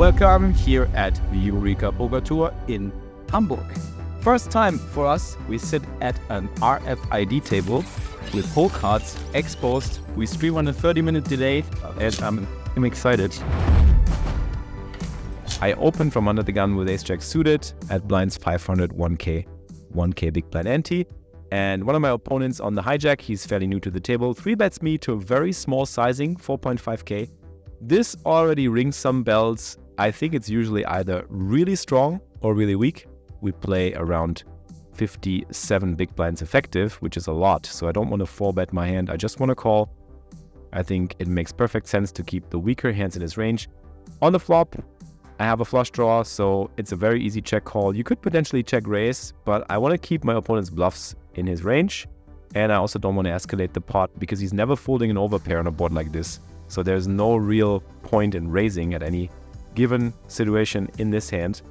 Welcome here at the Eureka Poker Tour in Hamburg. First time for us, we sit at an RFID table with whole cards exposed. We stream on a 30-minute delay and I'm excited. I open from under the gun with ace-jack suited at blinds 500, 1K big blind ante. And one of my opponents on the hijack, he's fairly new to the table, 3-bets me to a very small sizing, 4.5K. This already rings some bells. I think it's usually either really strong or really weak. We play around 57 big blinds effective, which is a lot. So I don't want to 4-bet my hand. I just want to call. I think it makes perfect sense to keep the weaker hands in his range. On the flop, I have a flush draw, so it's a very easy check call. You could potentially check raise, but I want to keep my opponent's bluffs in his range. And I also don't want to escalate the pot because he's never folding an overpair on a board like this. So there's no real point in raising at any given situation in this hand.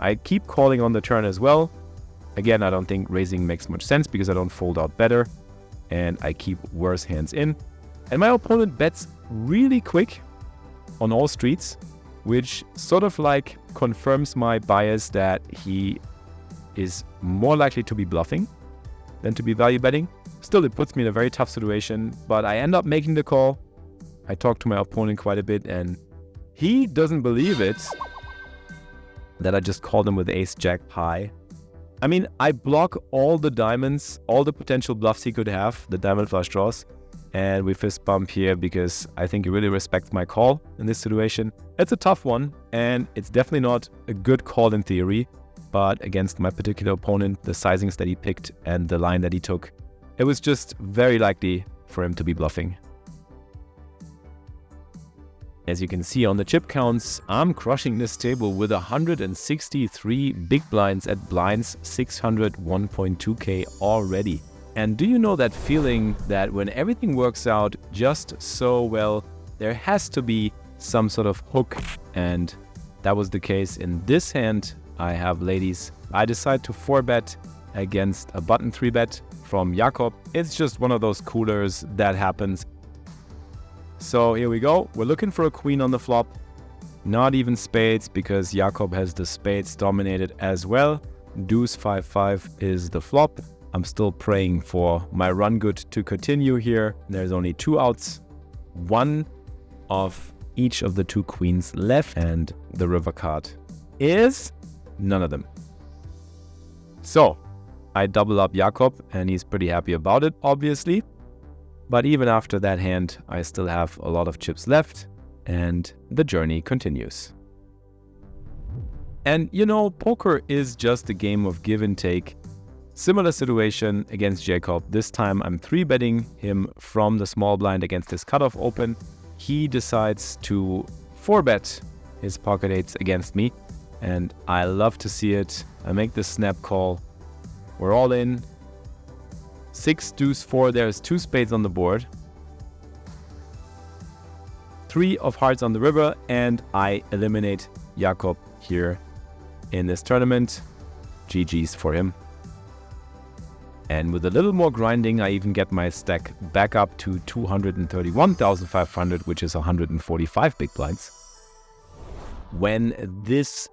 I keep calling on the turn as well. Again, I don't think raising makes much sense because I don't fold out better. And I keep worse hands in. And my opponent bets really quick on all streets, which sort of like confirms my bias that he is more likely to be bluffing than to be value betting. Still, it puts me in a very tough situation, but I end up making the call. I talk to my opponent quite a bit and he doesn't believe it that I just called him with ace-jack high. I mean, I block all the diamonds, all the potential bluffs he could have, the diamond flush draws, and we fist bump here because I think he really respects my call in this situation. It's a tough one, and it's definitely not a good call in theory, but against my particular opponent, the sizings that he picked and the line that he took, it was just very likely for him to be bluffing. As you can see on the chip counts, I'm crushing this table with 163 big blinds at blinds 600, 1.2K already. And do you know that feeling that when everything works out just so well, there has to be some sort of hook? And that was the case in this hand. I have ladies. I decide to 4-bet against a button 3-bet from Jakob. It's just one of those coolers that happens. So here we go. We're looking for a queen on the flop. Not even spades because Jakob has the spades dominated as well. Deuce 5-5 is the flop. I'm still praying for my run good to continue here. There's only 2 outs. One of each of the 2 queens left. And the river card is none of them. So I double up Jakob and he's pretty happy about it, obviously. But even after that hand, I still have a lot of chips left and the journey continues. And you know, poker is just a game of give and take. Similar situation against Jacob. This time I'm 3-betting him from the small blind against his cutoff open. He decides to 4-bet his pocket eights against me. And I love to see it. I make the snap call. We're all in. 6, deuce, 4, there's 2 spades on the board. 3 of hearts on the river, and I eliminate Jakob here in this tournament. GG's for him. And with a little more grinding, I even get my stack back up to 231,500, which is 145 big blinds. When this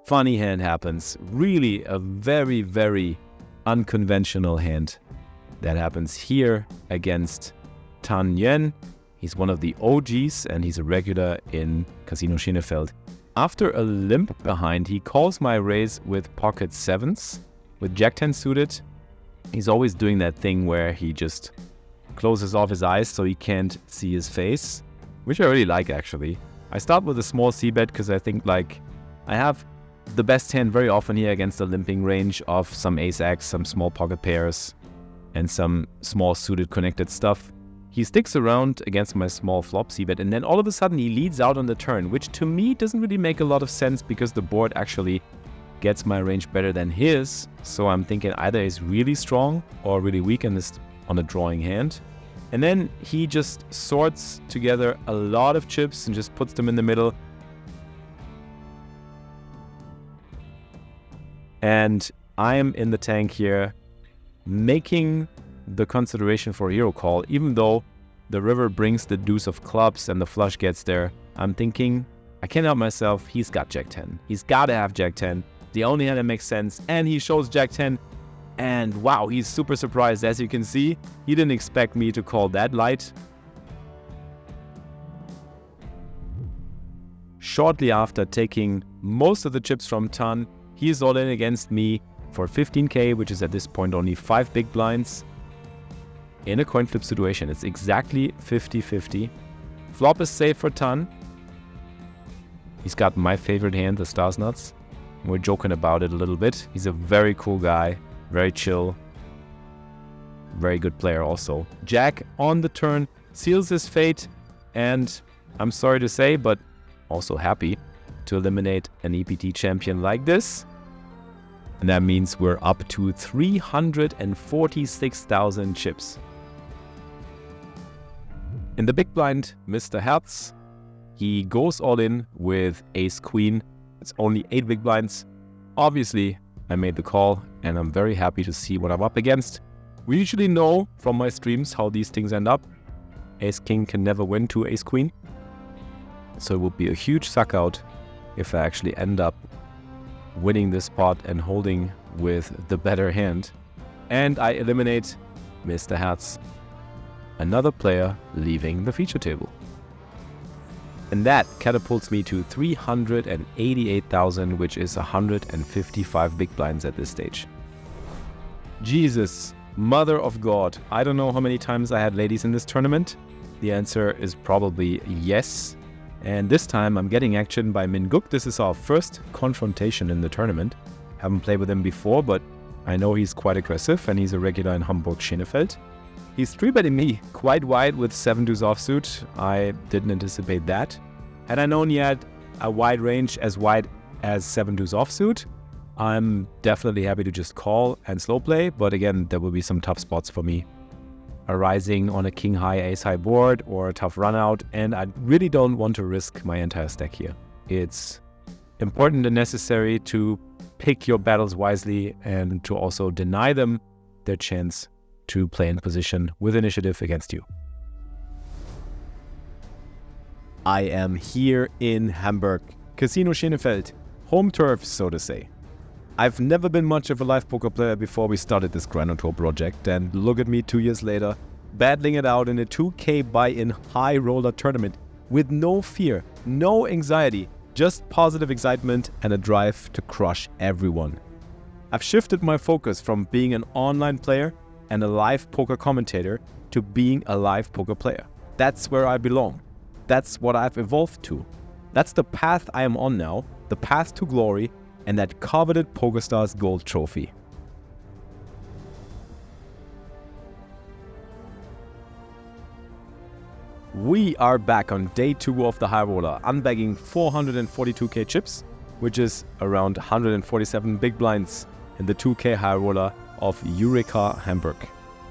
funny hand happens, really a very, very unconventional hand. That happens here against Tan Nguyen. He's one of the OGs and he's a regular in Casino Schenefeld. After a limp behind, he calls my raise with pocket 7s, with Jack-10 suited. He's always doing that thing where he just closes off his eyes so he can't see his face, which I really like actually. I start with a small c-bet because I think like I have the best hand very often here against a limping range of some ace-x, some small pocket pairs, and some small suited connected stuff. He sticks around against my small flop c-bet and then all of a sudden he leads out on the turn, which to me doesn't really make a lot of sense because the board actually gets my range better than his. So I'm thinking either he's really strong or really weak on a drawing hand. And then he just sorts together a lot of chips and just puts them in the middle. And I am in the tank here, making the consideration for a hero call, even though the river brings the deuce of clubs and the flush gets there. I'm thinking I can't help myself. He's got Jack 10. He's got to have Jack 10. The only hand that makes sense. And he shows Jack 10. And wow, he's super surprised. As you can see, he didn't expect me to call that light. Shortly after taking most of the chips from Tan, he is all in against me for 15k, which is at this point only 5 big blinds. In a coin flip situation, it's exactly 50-50. Flop is safe for Tan. He's got my favorite hand, the stars nuts. We're joking about it a little bit. He's a very cool guy, very chill, very good player also. Jack on the turn seals his fate, and I'm sorry to say, but also happy to eliminate an EPT champion like this. And that means we're up to 346,000 chips. In the big blind, Mr. Herz, he goes all in with ace queen. It's only 8 big blinds. Obviously, I made the call and I'm very happy to see what I'm up against. We usually know from my streams how these things end up. Ace king can never win to ace queen. So it would be a huge suck out if I actually end up winning this pot and holding with the better hand. And I eliminate Mr. Herz, another player leaving the feature table. And that catapults me to 388,000, which is 155 big blinds at this stage. Jesus, mother of God. I don't know how many times I had ladies in this tournament. The answer is probably yes. And this time I'm getting action by Min Guk. This is our first confrontation in the tournament. Haven't played with him before, but I know he's quite aggressive and he's a regular in Hamburg Schenefeld. He's 3-betting me quite wide with 7 deuce offsuit. I didn't anticipate that. Had I known he had a wide range as wide as 7 deuce offsuit, I'm definitely happy to just call and slow play. But again, there will be some tough spots for me arising on a king high, ace high board or a tough run out. And I really don't want to risk my entire stack here. It's important and necessary to pick your battles wisely and to also deny them their chance to play in position with initiative against you. I am here in Hamburg, Casino Schenefeld, home turf, so to say. I've never been much of a live poker player before we started this GRND Tour project, and look at me 2 years later, battling it out in a 2k buy-in high roller tournament with no fear, no anxiety, just positive excitement and a drive to crush everyone. I've shifted my focus from being an online player and a live poker commentator to being a live poker player. That's where I belong. That's what I've evolved to. That's the path I am on now, the path to glory and that coveted PokerStars Gold trophy. We are back on day 2 of the high roller, unbagging 442k chips, which is around 147 big blinds in the 2k high roller of Eureka Hamburg.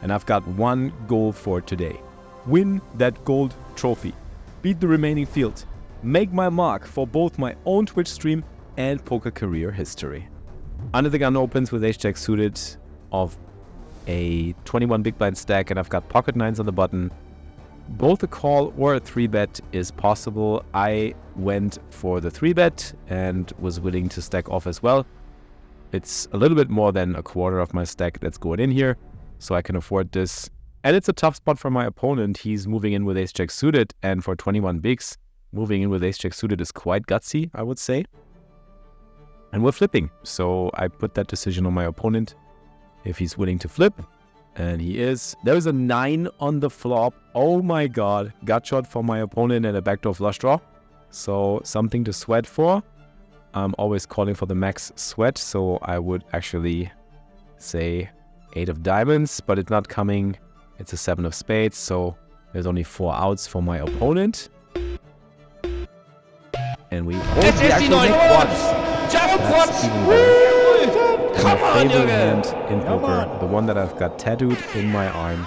And I've got one goal for today. Win that gold trophy. Beat the remaining field. Make my mark for both my own Twitch stream and poker career history. Under the gun opens with ace-jack suited of a 21 big blind stack, and I've got pocket nines on the button. Both a call or a 3-bet is possible. I went for the 3-bet and was willing to stack off as well. It's a little bit more than a quarter of my stack that's going in here, so I can afford this. And it's a tough spot for my opponent. He's moving in with ace-jack suited, and for 21 bigs, moving in with ace-jack suited is quite gutsy, I would say. And we're flipping, so I put that decision on my opponent if he's willing to flip. And he is. There is a 9 on the flop. Oh my god. Gut shot for my opponent and a backdoor flush draw. So something to sweat for. I'm always calling for the max sweat. So I would actually say 8 of diamonds. But it's not coming. It's a 7 of spades. So there's only 4 outs for my opponent. And we hold the actual quads. That's even better. My favorite hand in poker, the one that I've got tattooed in my arm,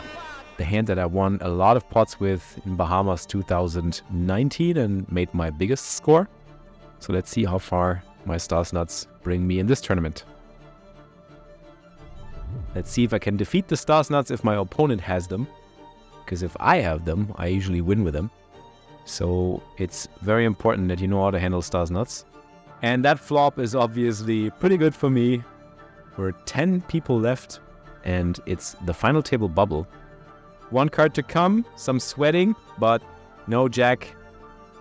the hand that I won a lot of pots with in Bahamas 2019 and made my biggest score. So let's see how far my stars nuts bring me in this tournament. Let's see if I can defeat the stars nuts if my opponent has them, because if I have them, I usually win with them. So it's Very important that you know how to handle stars nuts. And that flop is obviously pretty good for me. We're 10 people left, and it's the final table bubble. One card to come, some sweating, but no jack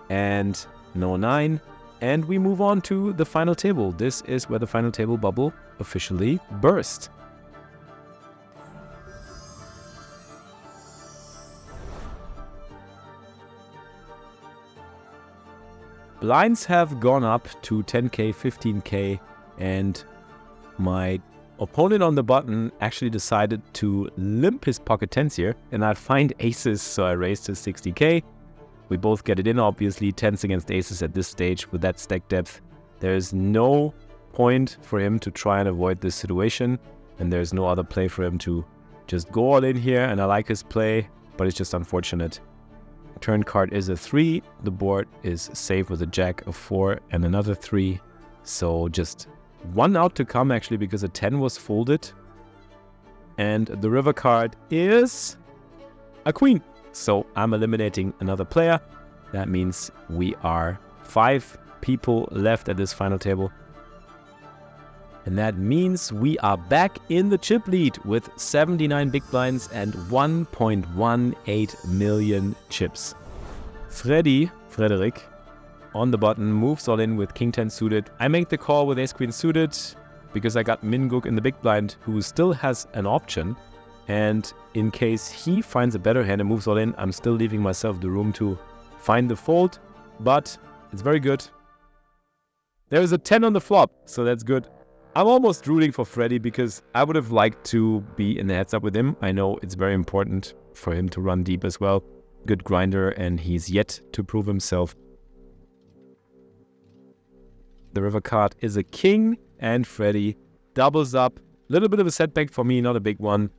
and no 9. And we move on to the final table. This is where the final table bubble officially burst. Blinds have gone up to 10k, 15k, and my opponent on the button actually decided to limp his pocket tens here, and I'd find aces, so I raised to 60k. We both get it in, obviously, tens against aces at this stage with that stack depth. There's no point for him to try and avoid this situation, and there's no other play for him to just go all in here, and I like his play, but it's just unfortunate. Turn card is a 3, the board is safe with a jack, a 4, and another 3. So just one out to come actually, because a 10 was folded. And the river card is a queen. So I'm eliminating another player. That means we are 5 people left at this final table. And that means we are back in the chip lead with 79 big blinds and 1.18 million chips. Frederick, on the button, moves all in with king 10 suited. I make the call with ace queen suited because I got Minguk in the big blind, who still has an option. And in case he finds a better hand and moves all in, I'm still leaving myself the room to find the fold. But it's very good. There is a 10 on the flop, so that's good. I'm almost rooting for Freddy because I would have liked to be in the heads up with him. I know it's very important for him to run deep as well. Good grinder, and he's yet to prove himself. The river card is a king, and Freddy doubles up. A little bit of a setback for me, not a big one.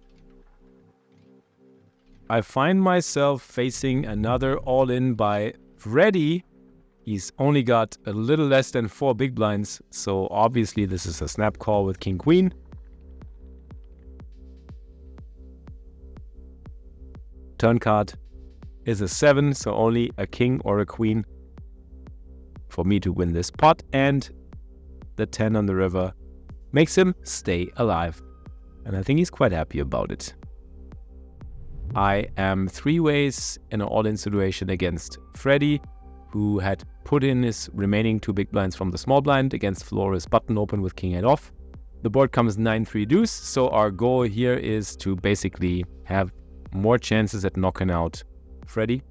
I find myself facing another all-in by Freddy. He's only got a little less than 4 big blinds, so obviously this is a snap call with king queen. Turn card is a 7, so only a king or a queen for me to win this pot, and the 10 on the river makes him stay alive, and I think he's quite happy about it. I am 3 ways in an all-in situation against Freddy, who had put in his remaining 2 big blinds from the small blind against Flores button open with king 8 off. The board comes 9-3 deuce, so our goal here is to basically have more chances at knocking out Freddy.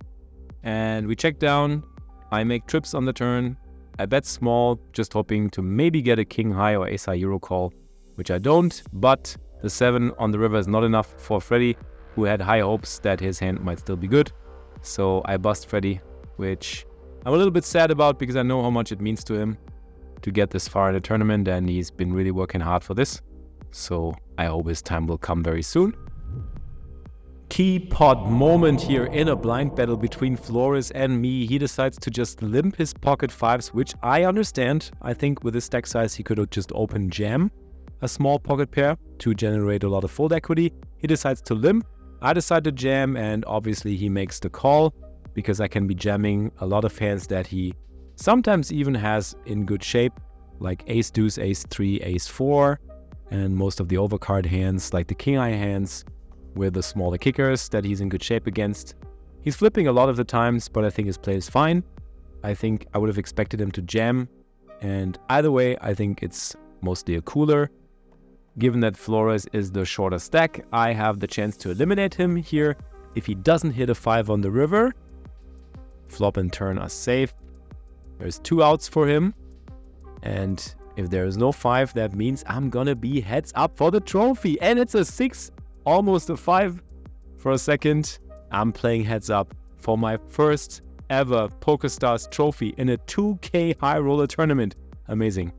And we check down, I make trips on the turn, I bet small, just hoping to maybe get a king high or ace high euro call, which I don't, but the 7 on the river is not enough for Freddy, who had high hopes that his hand might still be good. So I bust Freddy, which I'm a little bit sad about because I know how much it means to him to get this far in the tournament, and he's been really working hard for this. So I hope his time will come very soon. Key pot moment here in a blind battle between Flores and me. He decides to just limp his pocket 5s, which I understand. I think with his stack size, he could have just open jam a small pocket pair to generate a lot of fold equity. He decides to limp. I decide to jam, and obviously he makes the call, because I can be jamming a lot of hands that he sometimes even has in good shape, like ace deuce, ace 3, ace 4, and most of the overcard hands, like the king eye hands, with the smaller kickers that he's in good shape against. He's flipping a lot of the times, but I think his play is fine. I think I would have expected him to jam, and either way, I think it's mostly a cooler. Given that Flores is the shorter stack, I have the chance to eliminate him here. If he doesn't hit a 5 on the river, flop and turn are safe. There's 2 outs for him. And if there is no 5, that means I'm gonna be heads up for the trophy. And it's a 6, almost a 5 for a second. I'm playing heads up for my first ever PokerStars trophy in a 2K high roller tournament. Amazing.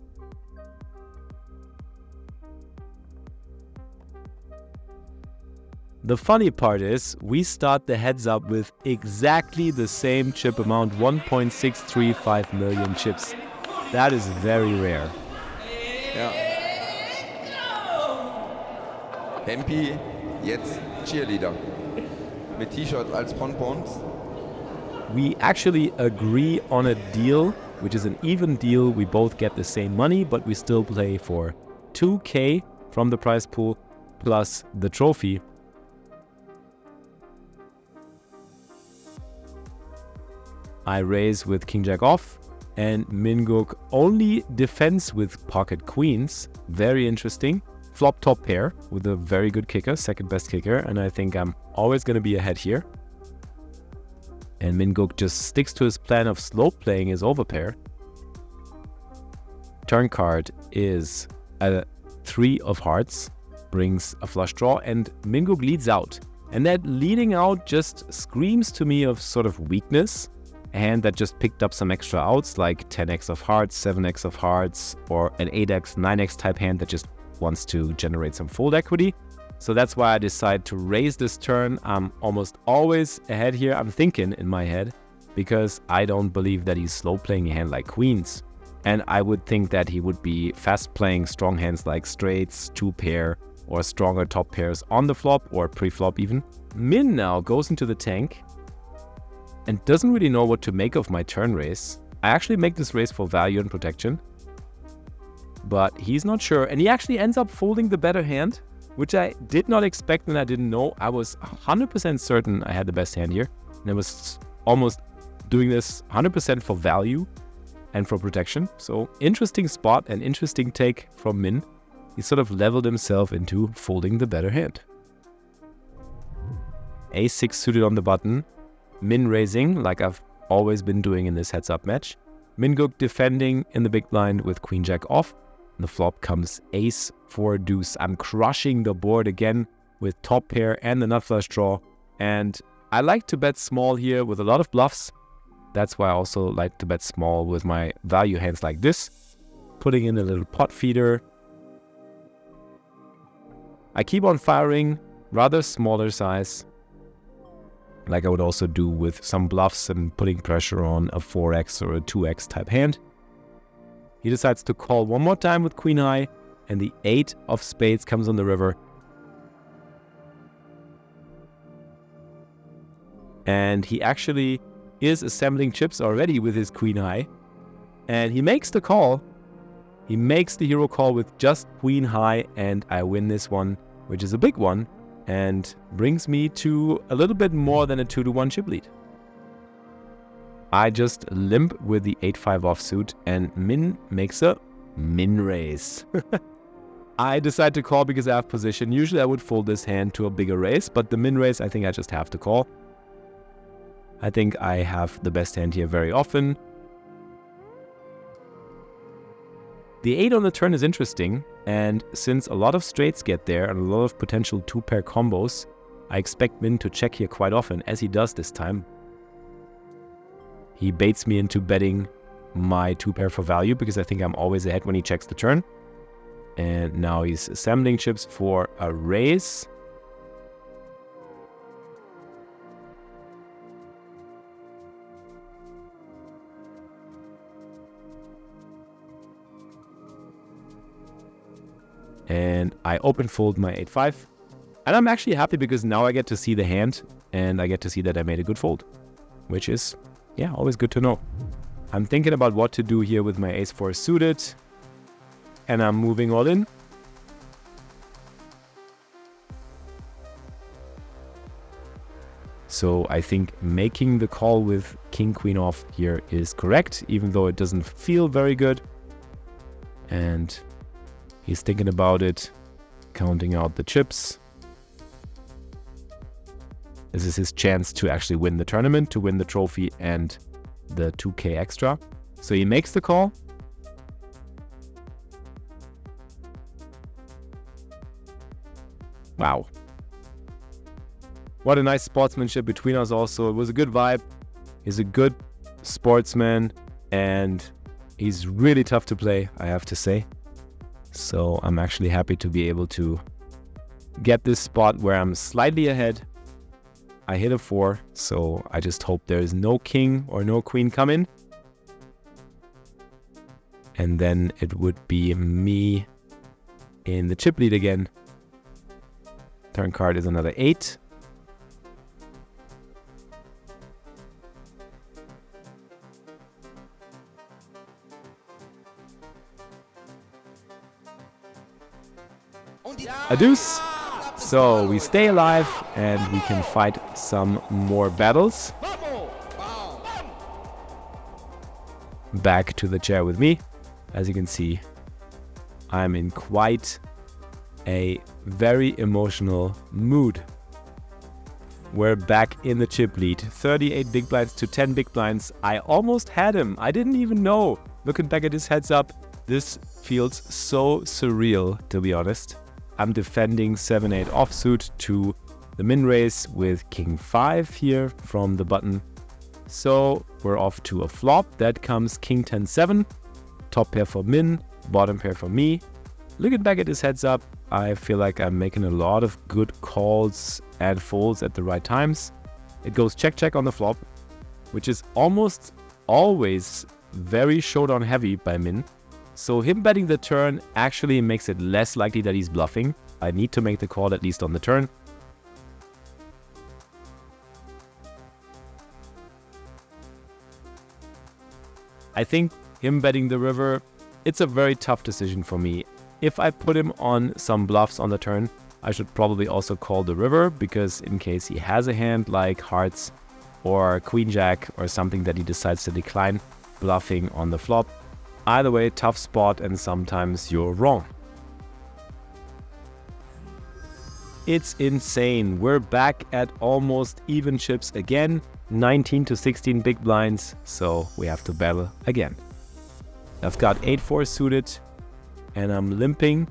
The funny part is, we start the heads up with exactly the same chip amount, 1.635 million chips. That is very rare. Ja. Hempi, jetzt Cheerleader. Mit T-Shirts als Pompons. We actually agree on a deal, which is an even deal. We both get the same money, but we still play for 2K from the prize pool plus the trophy. I raise with king jack off, and Minguk only defends with pocket queens. Very interesting. Flop top pair with a very good kicker, second best kicker, and I think I'm always going to be ahead here. And Minguk just sticks to his plan of slow playing his overpair. Turn card is a 3 of hearts, brings a flush draw, and Minguk leads out. And that leading out just screams to me of sort of weakness. A hand that just picked up some extra outs like 10x of hearts, 7x of hearts, or an 8x, 9x type hand that just wants to generate some fold equity. So that's why I decide to raise this turn. I'm almost always ahead here, I'm thinking in my head, because I don't believe that he's slow playing a hand like queens. And I would think that he would be fast playing strong hands like straights, 2-pair, or stronger top pairs on the flop or pre-flop even. Min now goes into the tank and doesn't really know what to make of my turn raise. I actually make this raise for value and protection, but he's not sure. And he actually ends up folding the better hand, which I did not expect and I didn't know. I was 100% certain I had the best hand here. And I was almost doing this 100% for value and for protection. So interesting spot and interesting take from Min. He sort of leveled himself into folding the better hand. A6 suited on the button. Min raising, like I've always been doing in this heads-up match. Minguk defending in the big blind with queen jack off. On the flop comes ace 4 deuce. I'm crushing the board again with top pair and the nut flush draw. And I like to bet small here with a lot of bluffs. That's why I also like to bet small with my value hands like this. Putting in a little pot feeder. I keep on firing, rather smaller size, like I would also do with some bluffs and putting pressure on a 4x or a 2x type hand. He decides to call one more time with queen high, and the 8 of spades comes on the river. And he actually is assembling chips already with his queen high, and he makes the call. He makes the hero call with just queen high, and I win this one, which is a big one, and brings me to a little bit more than a 2-1 chip lead. I just limp with the 8-5 offsuit, and Min makes a min raise. I decide to call because I have position. Usually I would fold this hand to a bigger raise, but the min raise I think I just have to call. I think I have the best hand here very often. The 8 on the turn is interesting, and since a lot of straights get there and a lot of potential 2-pair combos, I expect Min to check here quite often, as he does this time. He baits me into betting my 2-pair for value because I think I'm always ahead when he checks the turn. And now he's assembling chips for a raise. And I open fold my 8-5. And I'm actually happy because now I get to see the hand and I get to see that I made a good fold, which is, yeah, always good to know. I'm thinking about what to do here with my ace-4 suited, and I'm moving all in. So I think making the call with king-queen off here is correct, even though it doesn't feel very good. And he's thinking about it, counting out the chips. This is his chance to actually win the tournament, to win the trophy and the 2K extra. So he makes the call. Wow. What a nice sportsmanship between us also. It was a good vibe. He's a good sportsman and he's really tough to play, I have to say. So I'm actually happy to be able to get this spot where I'm slightly ahead. I hit a 4, so I just hope there is no king or no queen coming. And then it would be me in the chip lead again. Turn card is another 8. a deuce. So we stay alive and we can fight some more battles. Back to the chair with me. As you can see, I'm in quite a very emotional mood. We're back in the chip lead. 38 big blinds to 10 big blinds. I almost had him. I didn't even know. Looking back at his heads up, this feels so surreal, to be honest. I'm defending 7-8 offsuit to the min raise with king 5 here from the button. So we're off to a flop. That comes king 10-7. Top pair for min, bottom pair for me. Looking back at his heads up, I feel like I'm making a lot of good calls and folds at the right times. It goes check on the flop, which is almost always very showdown heavy by min. So him betting the turn actually makes it less likely that he's bluffing. I need to make the call at least on the turn. I think him betting the river, it's a very tough decision for me. If I put him on some bluffs on the turn, I should probably also call the river, because in case he has a hand like hearts or queen jack or something that he decides to decline bluffing on the flop. Either way, tough spot, and sometimes you're wrong. It's insane. We're back at almost even chips again. 19 to 16 big blinds, so we have to battle again. I've got 8-4 suited and I'm limping.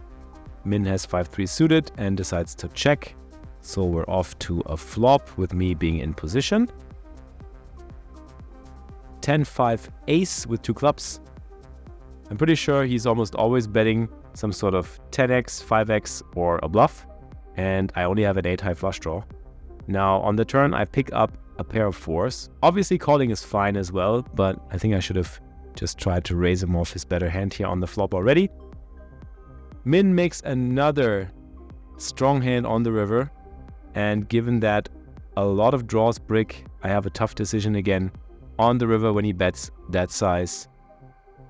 Min has 5-3 suited and decides to check. So we're off to a flop with me being in position. 10-5 ace with 2 clubs. I'm pretty sure he's almost always betting some sort of 10x, 5x or a bluff. And I only have an 8 high flush draw. Now on the turn I pick up a pair of 4s. Obviously calling is fine as well, but I think I should have just tried to raise him off his better hand here on the flop already. Min makes another strong hand on the river, and given that a lot of draws brick, I have a tough decision again on the river when he bets that size.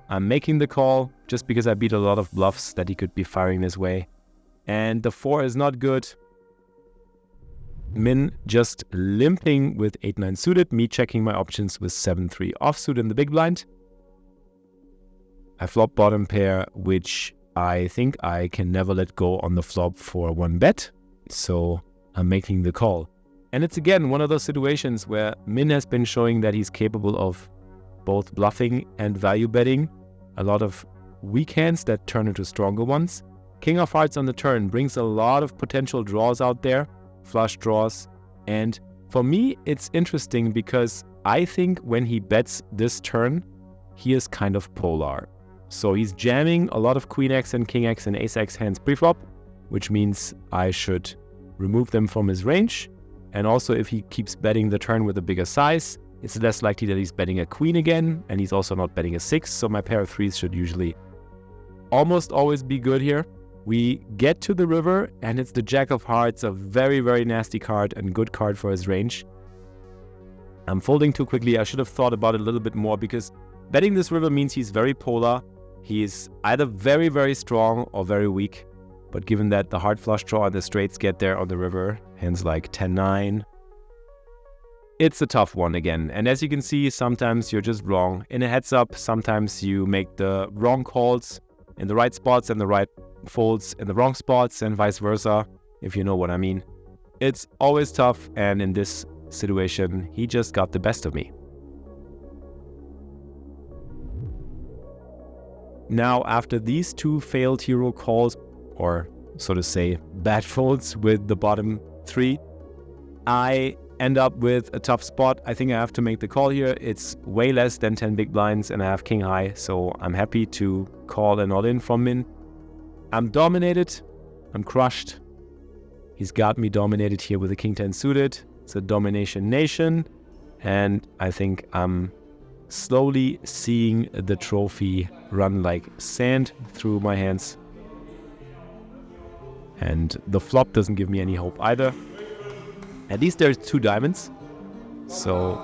I'm making the call just because I beat a lot of bluffs that he could be firing this way, and the 4 is not good. Min just limping with 8-9 suited, me checking my options with 7-3 offsuit in the big blind. I flop bottom pair, which I think I can never let go on the flop for one bet, so I'm making the call. And it's again one of those situations where Min has been showing that he's capable of both bluffing and value betting. A lot of weak hands that turn into stronger ones. King of hearts on the turn brings a lot of potential draws out there, flush draws. And for me, it's interesting because I think when he bets this turn, he is kind of polar. So he's jamming a lot of queen x and king x and ace x hands preflop, which means I should remove them from his range. And also if he keeps betting the turn with a bigger size, it's less likely that he's betting a queen again, and he's also not betting a 6, so my pair of 3s should usually almost always be good here. We get to the river, and it's the jack of hearts, a very, very nasty card and good card for his range. I'm folding too quickly. I should have thought about it a little bit more, because betting this river means he's very polar. He's either very, very strong or very weak. But given that the heart flush draw and the straights get there on the river, hands like 10-9, it's a tough one again. And as you can see, sometimes you're just wrong. In a heads up, sometimes you make the wrong calls in the right spots and the right folds in the wrong spots, and vice versa, if you know what I mean. It's always tough, and in this situation, he just got the best of me. Now, after these two failed hero calls, or so to say, bad folds with the bottom 3, I end up with a tough spot. I think I have to make the call here. It's way less than 10 big blinds, and I have king high, so I'm happy to call an all-in from Min. I'm dominated. I'm crushed. He's got me dominated here with a king 10 suited. It's a domination nation, and I think I'm slowly seeing the trophy run like sand through my hands. And the flop doesn't give me any hope either. At least there's 2 diamonds, so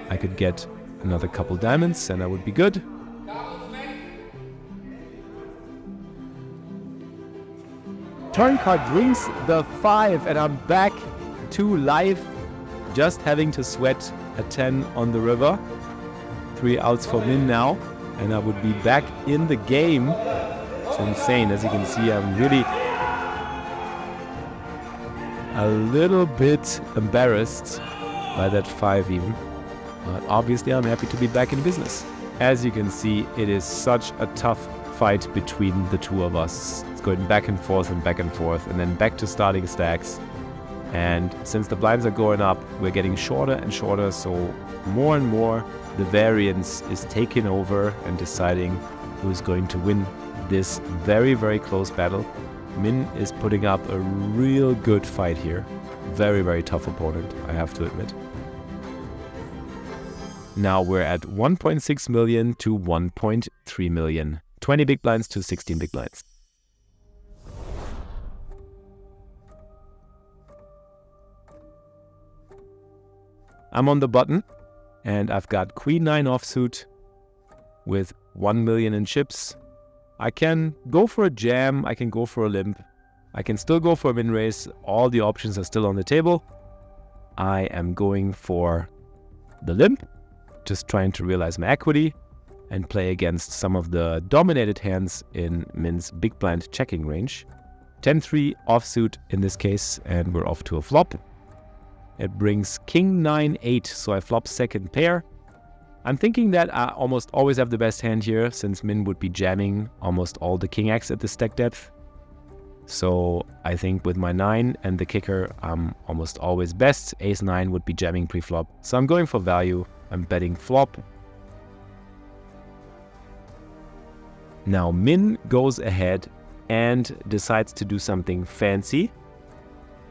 I could get another couple diamonds and I would be good. turn card brings the 5, and I'm back to life, just having to sweat a 10 on the river. 3 outs for Min now, and I would be back in the game. It's insane. As you can see, I'm really a little bit embarrassed by that 5 even. But obviously I'm happy to be back in business. As you can see, it is such a tough fight between the two of us. It's going back and forth and then back to starting stacks. And since the blinds are going up, we're getting shorter and shorter, so more and more the variance is taking over and deciding who's going to win this very, very close battle. Min is putting up a real good fight here. Very, very tough opponent, I have to admit. Now we're at 1.6 million to 1.3 million. 20 big blinds to 16 big blinds. I'm on the button, and I've got Queen 9 offsuit with 1 million in chips. I can go for a jam, I can go for a limp, I can still go for a min raise. All the options are still on the table. I am going for the limp, just trying to realize my equity and play against some of the dominated hands in Min's big blind checking range. 10-3 offsuit in this case, and we're off to a flop. It brings King 9-8, so I flop second pair. I'm thinking that I almost always have the best hand here, since Min would be jamming almost all the King X at the stack depth. So I think with my 9 and the kicker, I'm almost always best. Ace 9 would be jamming pre-flop. So I'm going for value. I'm betting flop. Now Min goes ahead and decides to do something fancy.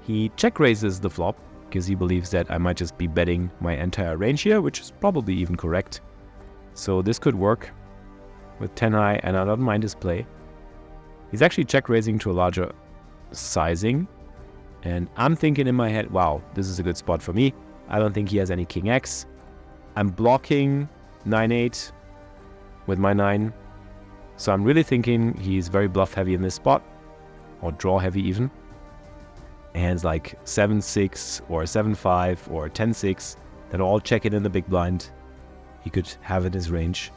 He check raises the flop, because he believes that I might just be betting my entire range here, which is probably even correct. So this could work with 10 high, and I don't mind his play. He's actually check raising to a larger sizing, and I'm thinking in my head, wow, this is a good spot for me. I don't think he has any King X. I'm blocking 9-8 with my 9, so I'm really thinking he's very bluff heavy in this spot, or draw heavy even. Hands like 7-6 or 7-5 or 10-6 that all check in the big blind, he could have in his range.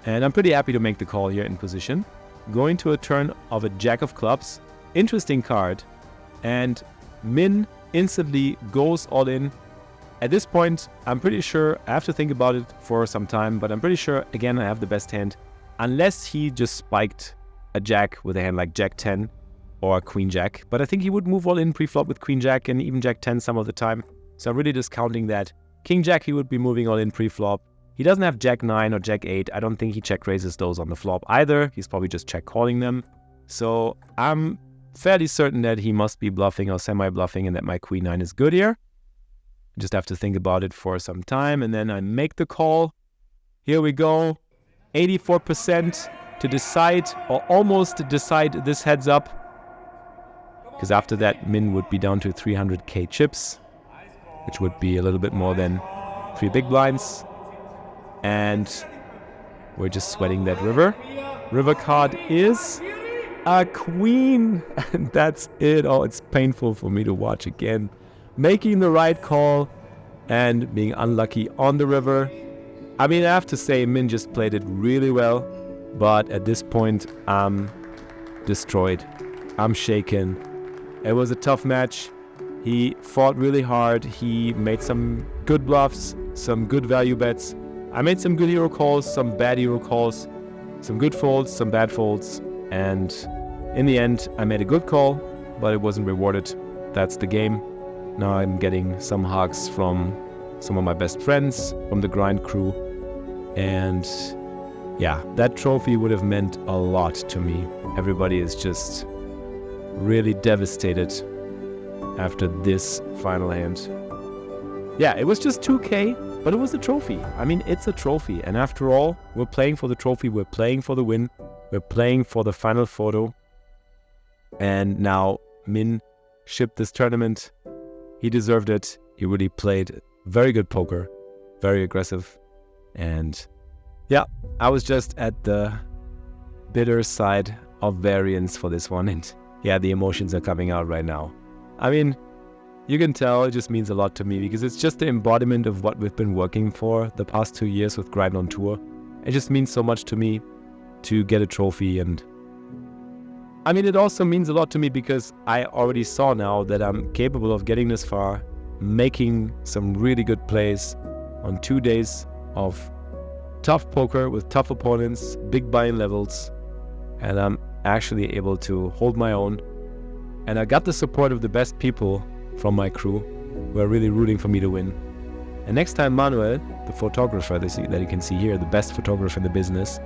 And I'm pretty happy to make the call here in position. Going to a turn of a Jack of Clubs. Interesting card. And Min instantly goes all in. At this point, I'm pretty sure, I have to think about it for some time, but I'm pretty sure, again, I have the best hand. Unless he just spiked a Jack with a hand like Jack 10 or Queen Jack. But I think he would move all in pre-flop with Queen Jack and even Jack 10 some of the time. So I'm really discounting that. King Jack, he would be moving all in pre-flop. He doesn't have Jack 9 or Jack 8. I don't think he check raises those on the flop either. He's probably just check calling them. So I'm fairly certain that he must be bluffing or semi-bluffing and that my Queen 9 is good here. I just have to think about it for some time, and then I make the call. Here we go. 84% to decide, or almost to decide this heads up. Because after that, Min would be down to 300k chips, which would be a little bit more than 3 big blinds. And we're just sweating that river. River card is a queen. And that's it. Oh, it's painful for me to watch again. Making the right call and being unlucky on the river. I mean, I have to say, Min just played it really well. But at this point, I'm destroyed. I'm shaken. It was a tough match. He fought really hard. He made some good bluffs, some good value bets. I made some good hero calls, some bad hero calls, some good folds, some bad folds. And in the end, I made a good call, but it wasn't rewarded. That's the game. Now I'm getting some hugs from some of my best friends, from the grind crew. And yeah, that trophy would have meant a lot to me. Everybody is just really devastated after this final hand. Yeah, it was just 2k, but it was a trophy. I mean, it's a trophy. And after all, we're playing for the trophy. We're playing for the win. We're playing for the final photo. And now Min shipped this tournament. He deserved it. He really played very good poker, very aggressive. And yeah, I was just at the bitter side of variance for this one. And yeah, the emotions are coming out right now. I mean, you can tell it just means a lot to me because it's just the embodiment of what we've been working for the past 2 years with Grind on Tour. It just means so much to me to get a trophy. And I mean, it also means a lot to me because I already saw now that I'm capable of getting this far, making some really good plays on 2 days of tough poker with tough opponents, big buy-in levels, and I'm actually able to hold my own. And I got the support of the best people from my crew who are really rooting for me to win. And next time Manuel, the photographer that you can see here, the best photographer in the business,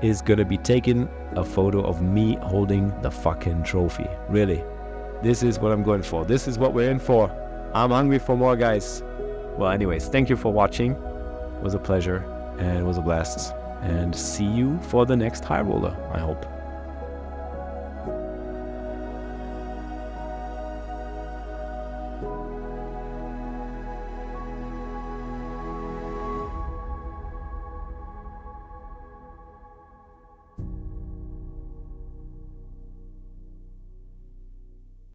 is gonna be taking a photo of me holding the fucking trophy. Really. This is what I'm going for. This is what we're in for. I'm hungry for more, guys. Well, anyways, thank you for watching. It was a pleasure and it was a blast. And see you for the next high roller, I hope.